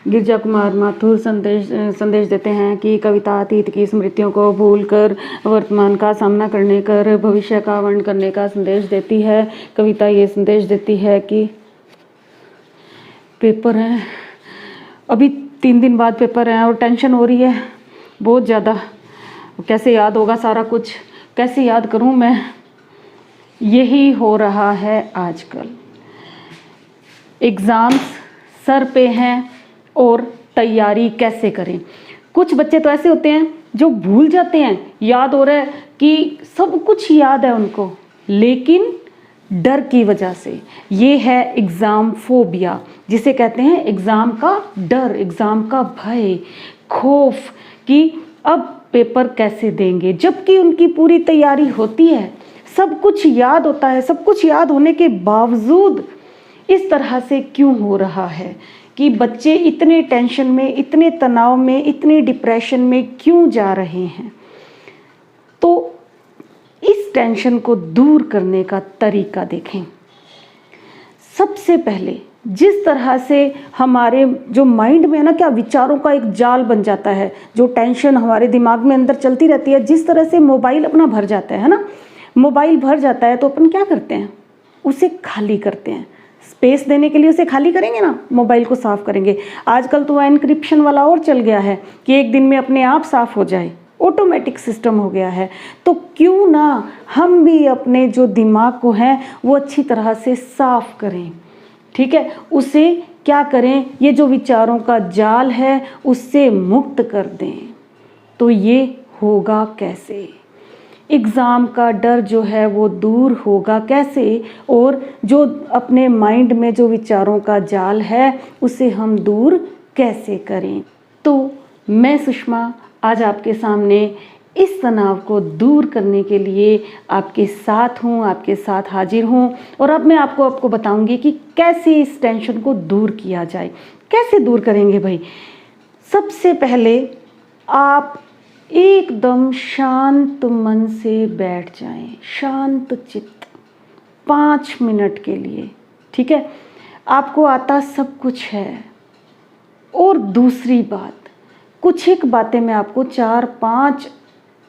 गिरजा कुमार माथुर संदेश देते हैं कि कविता अतीत की स्मृतियों को भूलकर वर्तमान का सामना करने कर भविष्य का वर्णन करने का संदेश देती है। कविता ये संदेश देती है कि पेपर हैं, अभी 3 दिन बाद पेपर हैं और टेंशन हो रही है बहुत ज़्यादा। कैसे याद होगा सारा कुछ, कैसे याद करूं मैं, यही हो रहा है आजकल। एग्ज़ाम्स सर पे हैं और तैयारी कैसे करें। कुछ बच्चे तो ऐसे होते हैं जो भूल जाते हैं, याद हो रहा है कि सब कुछ याद है उनको, लेकिन डर की वजह से। ये है एग्ज़ाम फोबिया, जिसे कहते हैं एग्ज़ाम का डर, एग्ज़ाम का भय, खौफ कि अब पेपर कैसे देंगे, जबकि उनकी पूरी तैयारी होती है, सब कुछ याद होता है। सब कुछ याद होने के बावजूद इस तरह से क्यों हो रहा है कि बच्चे इतने टेंशन में, इतने तनाव में, इतने डिप्रेशन में क्यों जा रहे हैं। तो इस टेंशन को दूर करने का तरीका देखें। सबसे पहले जिस तरह से हमारे जो माइंड में है ना, क्या विचारों का एक जाल बन जाता है, जो टेंशन हमारे दिमाग में अंदर चलती रहती है, जिस तरह से मोबाइल अपना भर जाता है ना, मोबाइल भर जाता है तो अपन क्या करते हैं, उसे खाली करते हैं। स्पेस देने के लिए उसे खाली करेंगे ना, मोबाइल को साफ़ करेंगे। आजकल तो एनक्रिप्शन वाला और चल गया है कि एक दिन में अपने आप साफ़ हो जाए, ऑटोमेटिक सिस्टम हो गया है। तो क्यों ना हम भी अपने जो दिमाग को है वो अच्छी तरह से साफ़ करें, ठीक है। उसे क्या करें, ये जो विचारों का जाल है उससे मुक्त कर दें। तो ये होगा कैसे, एग्ज़ाम का डर जो है वो दूर होगा कैसे, और जो अपने माइंड में जो विचारों का जाल है उसे हम दूर कैसे करें। तो मैं सुषमा आज आपके सामने इस तनाव को दूर करने के लिए आपके साथ हूँ, आपके साथ हाजिर हूँ। और अब मैं आपको बताऊँगी कि कैसे इस टेंशन को दूर किया जाए। कैसे दूर करेंगे भाई। सबसे पहले आप एकदम शांत मन से बैठ जाएं, शांत चित्त 5 मिनट के लिए, ठीक है। आपको आता सब कुछ है। और दूसरी बात, कुछ एक बातें मैं आपको 4-5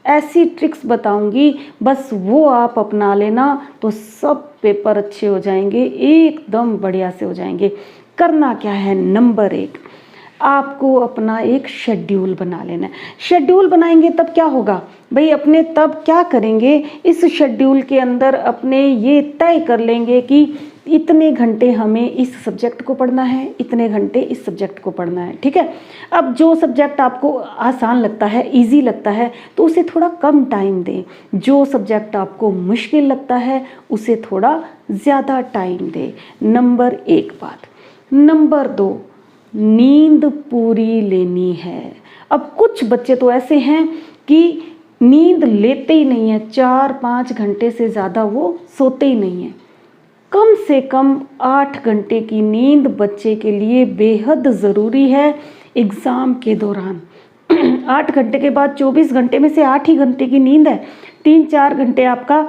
ऐसी ट्रिक्स बताऊंगी, बस वो आप अपना लेना तो सब पेपर अच्छे हो जाएंगे, एकदम बढ़िया से हो जाएंगे। करना क्या है, नंबर 1, आपको अपना एक शेड्यूल बना लेना है। शेड्यूल बनाएंगे तब क्या होगा भाई, अपने तब क्या करेंगे, इस शेड्यूल के अंदर अपने ये तय कर लेंगे कि इतने घंटे हमें इस सब्जेक्ट को पढ़ना है, इतने घंटे इस सब्जेक्ट को पढ़ना है, ठीक है। अब जो सब्जेक्ट आपको आसान लगता है, इजी लगता है, तो उसे थोड़ा कम टाइम दें। जो सब्जेक्ट आपको मुश्किल लगता है उसे थोड़ा ज़्यादा टाइम दें। नंबर 1 बात। नंबर 2, नींद पूरी लेनी है। अब कुछ बच्चे तो ऐसे हैं कि नींद लेते ही नहीं है, 4-5 घंटे से ज़्यादा वो सोते ही नहीं हैं। कम से कम 8 घंटे की नींद बच्चे के लिए बेहद ज़रूरी है एग्ज़ाम के दौरान। 8 घंटे के बाद 24 घंटे में से 8 ही घंटे की नींद है। 3-4 घंटे आपका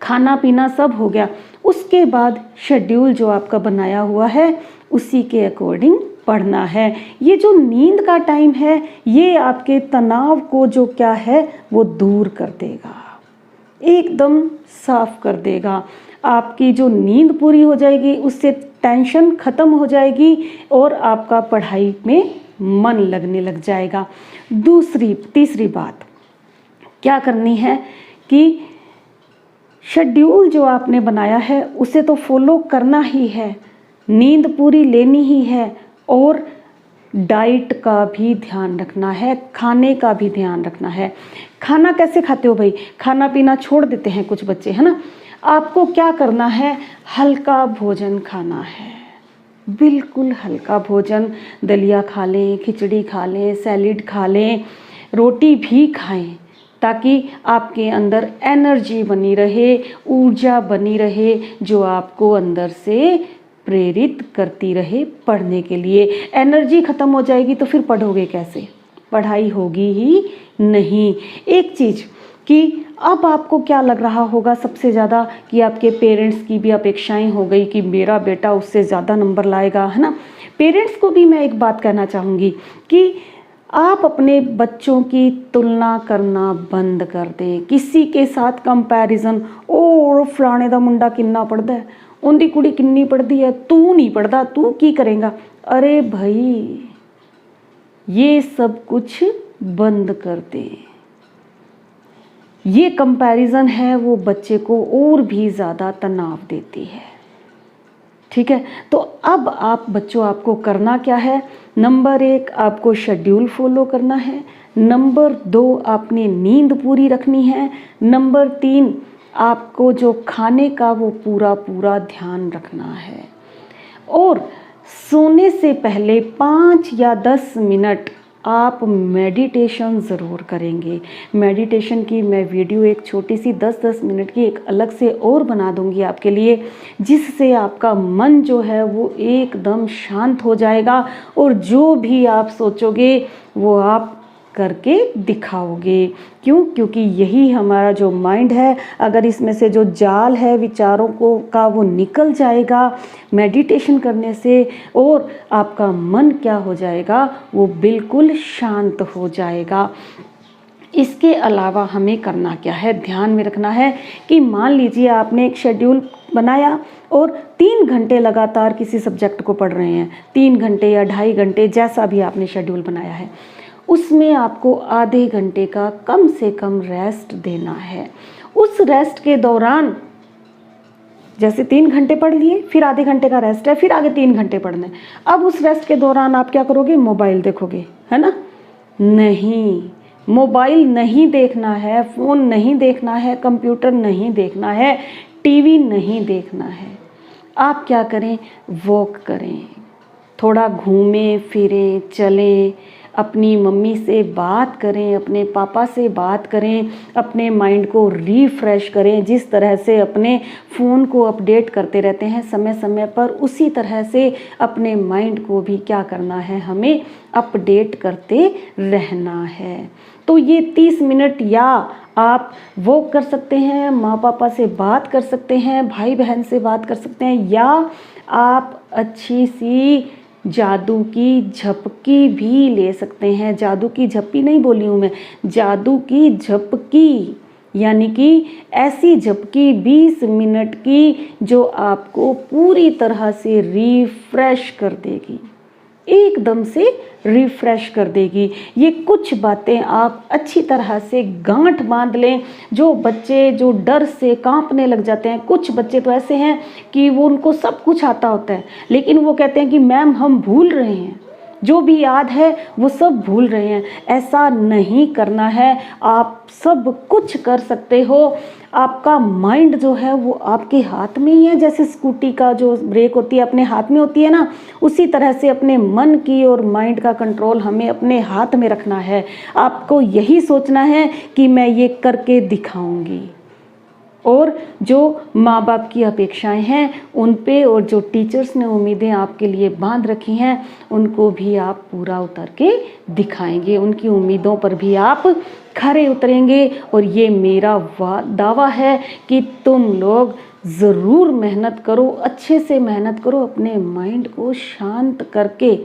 खाना पीना सब हो गया। उसके बाद शेड्यूल जो आपका बनाया हुआ है उसी के अकॉर्डिंग पढ़ना है। ये जो नींद का टाइम है ये आपके तनाव को जो क्या है वो दूर कर देगा, एकदम साफ कर देगा। आपकी जो नींद पूरी हो जाएगी उससे टेंशन ख़त्म हो जाएगी और आपका पढ़ाई में मन लगने लग जाएगा। तीसरी बात क्या करनी है कि शेड्यूल जो आपने बनाया है उसे तो फॉलो करना ही है, नींद पूरी लेनी ही है और डाइट का भी ध्यान रखना है, खाने का भी ध्यान रखना है। खाना कैसे खाते हो भाई, खाना पीना छोड़ देते हैं कुछ बच्चे, है ना। आपको क्या करना है, हल्का भोजन खाना है, बिल्कुल हल्का भोजन। दलिया खा लें, खिचड़ी खा लें, सैलिड खा लें, रोटी भी खाएं, ताकि आपके अंदर एनर्जी बनी रहे, ऊर्जा बनी रहे, जो आपको अंदर से प्रेरित करती रहे पढ़ने के लिए। एनर्जी ख़त्म हो जाएगी तो फिर पढ़ोगे कैसे, पढ़ाई होगी ही नहीं। एक चीज़ कि अब आपको क्या लग रहा होगा सबसे ज़्यादा, कि आपके पेरेंट्स की भी अपेक्षाएं हो गई कि मेरा बेटा उससे ज़्यादा नंबर लाएगा, है ना। पेरेंट्स को भी मैं एक बात कहना चाहूँगी कि आप अपने बच्चों की तुलना करना बंद कर दें, किसी के साथ कंपैरिजन। ओ फलाने दा मुंडा किन्ना पढ़दा है, उनकी कुड़ी किन्नी पढ़दी है, तू नहीं पढ़दा, तू की करेगा। अरे भाई, ये सब कुछ बंद कर दे। ये कंपैरिजन है वो बच्चे को और भी ज़्यादा तनाव देती है। ठीक है, तो अब आप बच्चों, आपको करना क्या है? नंबर 1, आपको शेड्यूल फॉलो करना है। नंबर 2, आपने नींद पूरी रखनी है। नंबर 3, आपको जो खाने का वो पूरा पूरा ध्यान रखना है। और सोने से पहले 5 या 10 मिनट आप मेडिटेशन ज़रूर करेंगे। मेडिटेशन की मैं वीडियो एक छोटी सी 10-10 मिनट की एक अलग से और बना दूंगी आपके लिए, जिससे आपका मन जो है वो एकदम शांत हो जाएगा और जो भी आप सोचोगे वो आप करके दिखाओगे। क्यों? क्योंकि यही हमारा जो माइंड है, अगर इसमें से जो जाल है विचारों को का वो निकल जाएगा मेडिटेशन करने से, और आपका मन क्या हो जाएगा, वो बिल्कुल शांत हो जाएगा। इसके अलावा हमें करना क्या है, ध्यान में रखना है कि मान लीजिए आपने एक शेड्यूल बनाया और 3 घंटे लगातार किसी सब्जेक्ट को पढ़ रहे हैं, 3 घंटे या 2.5 घंटे, जैसा भी आपने शेड्यूल बनाया है, उसमें आपको आधे घंटे का कम से कम रेस्ट देना है। उस रेस्ट के दौरान, जैसे 3 घंटे पढ़ लिए, फिर आधे घंटे का रेस्ट है, फिर आगे 3 घंटे पढ़ने। अब उस रेस्ट के दौरान आप क्या करोगे? मोबाइल देखोगे, है ना? नहीं, मोबाइल नहीं देखना है, फ़ोन नहीं देखना है, कंप्यूटर नहीं देखना है, टीवी नहीं देखना है। आप क्या करें? वॉक करें, थोड़ा घूमें फिरें, चलें, अपनी मम्मी से बात करें, अपने पापा से बात करें, अपने माइंड को रिफ्रेश करें। जिस तरह से अपने फ़ोन को अपडेट करते रहते हैं समय समय पर, उसी तरह से अपने माइंड को भी क्या करना है, हमें अपडेट करते रहना है। तो ये 30 मिनट या आप वॉक कर सकते हैं, माँ पापा से बात कर सकते हैं, भाई बहन से बात कर सकते हैं, या आप अच्छी सी जादू की झपकी भी ले सकते हैं। जादू की झपकी नहीं बोली हूँ मैं, जादू की झपकी, यानी कि ऐसी झपकी 20 मिनट की जो आपको पूरी तरह से रिफ्रेश कर देगी, एकदम से रिफ्रेश कर देगी। ये कुछ बातें आप अच्छी तरह से गांठ बांध लें। जो बच्चे जो डर से कांपने लग जाते हैं, कुछ बच्चे तो ऐसे हैं कि वो उनको सब कुछ आता होता है, लेकिन वो कहते हैं कि मैम हम भूल रहे हैं, जो भी याद है वो सब भूल रहे हैं। ऐसा नहीं करना है, आप सब कुछ कर सकते हो। आपका माइंड जो है वो आपके हाथ में ही है, जैसे स्कूटी का जो ब्रेक होती है अपने हाथ में होती है ना, उसी तरह से अपने मन की और माइंड का कंट्रोल हमें अपने हाथ में रखना है। आपको यही सोचना है कि मैं ये करके दिखाऊंगी, और जो माँ बाप की अपेक्षाएं हैं उन पे, और जो टीचर्स ने उम्मीदें आपके लिए बांध रखी हैं, उनको भी आप पूरा उतर के दिखाएंगे, उनकी उम्मीदों पर भी आप खरे उतरेंगे। और ये मेरा दावा है कि तुम लोग ज़रूर मेहनत करो, अच्छे से मेहनत करो, अपने माइंड को शांत करके,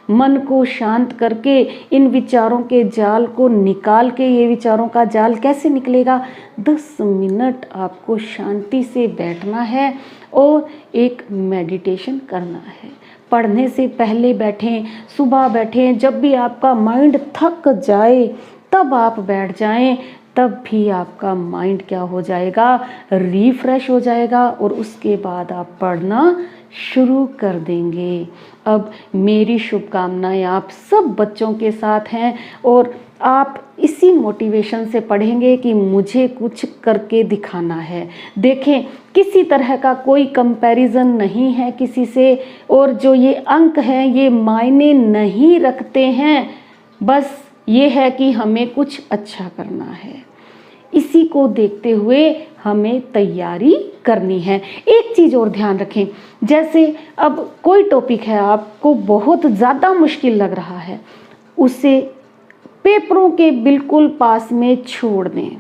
मन को शांत करके, इन विचारों के जाल को निकाल के। ये विचारों का जाल कैसे निकलेगा? 10 मिनट आपको शांति से बैठना है और एक मेडिटेशन करना है। पढ़ने से पहले बैठें, सुबह बैठें, जब भी आपका माइंड थक जाए तब आप बैठ जाएं, तब भी आपका माइंड क्या हो जाएगा? रिफ्रेश हो जाएगा, और उसके बाद आप पढ़ना शुरू कर देंगे। अब मेरी शुभकामनाएं आप सब बच्चों के साथ हैं, और आप इसी मोटिवेशन से पढ़ेंगे कि मुझे कुछ करके दिखाना है। देखें, किसी तरह का कोई कंपैरिजन नहीं है किसी से, और जो ये अंक हैं ये मायने नहीं रखते हैं, बस ये है कि हमें कुछ अच्छा करना है। इसी को देखते हुए हमें तैयारी करनी है। एक चीज़ और ध्यान रखें, जैसे अब कोई टॉपिक है आपको बहुत ज़्यादा मुश्किल लग रहा है, उसे पेपरों के बिल्कुल पास में छोड़ दें।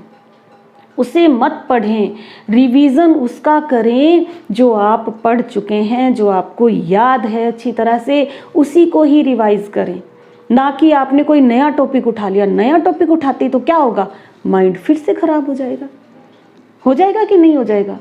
उसे मत पढ़ें, रिवीज़न उसका करें जो आप पढ़ चुके हैं, जो आपको याद है अच्छी तरह से, उसी को ही रिवाइज़ करें। ना कि आपने कोई नया टॉपिक उठा लिया। नया टॉपिक उठाते तो क्या होगा, माइंड फिर से ख़राब हो जाएगा कि नहीं हो जाएगा।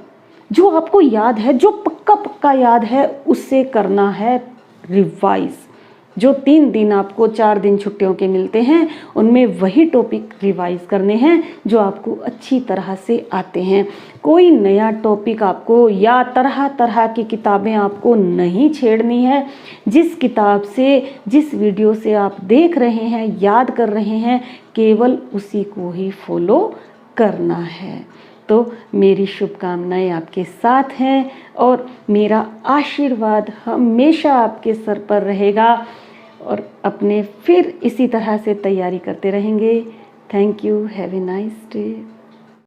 जो आपको याद है, जो पक्का पक्का याद है, उससे करना है रिवाइज़। जो 3 दिन आपको 4 दिन छुट्टियों के मिलते हैं, उनमें वही टॉपिक रिवाइज़ करने हैं जो आपको अच्छी तरह से आते हैं। कोई नया टॉपिक आपको या तरह तरह की किताबें आपको नहीं छेड़नी है। जिस किताब से, जिस वीडियो से आप देख रहे हैं, याद कर रहे हैं, केवल उसी को ही फॉलो करना है। तो मेरी शुभकामनाएं आपके साथ हैं और मेरा आशीर्वाद हमेशा आपके सर पर रहेगा और अपने फिर इसी तरह से तैयारी करते रहेंगे। Thank you. Have a nice day.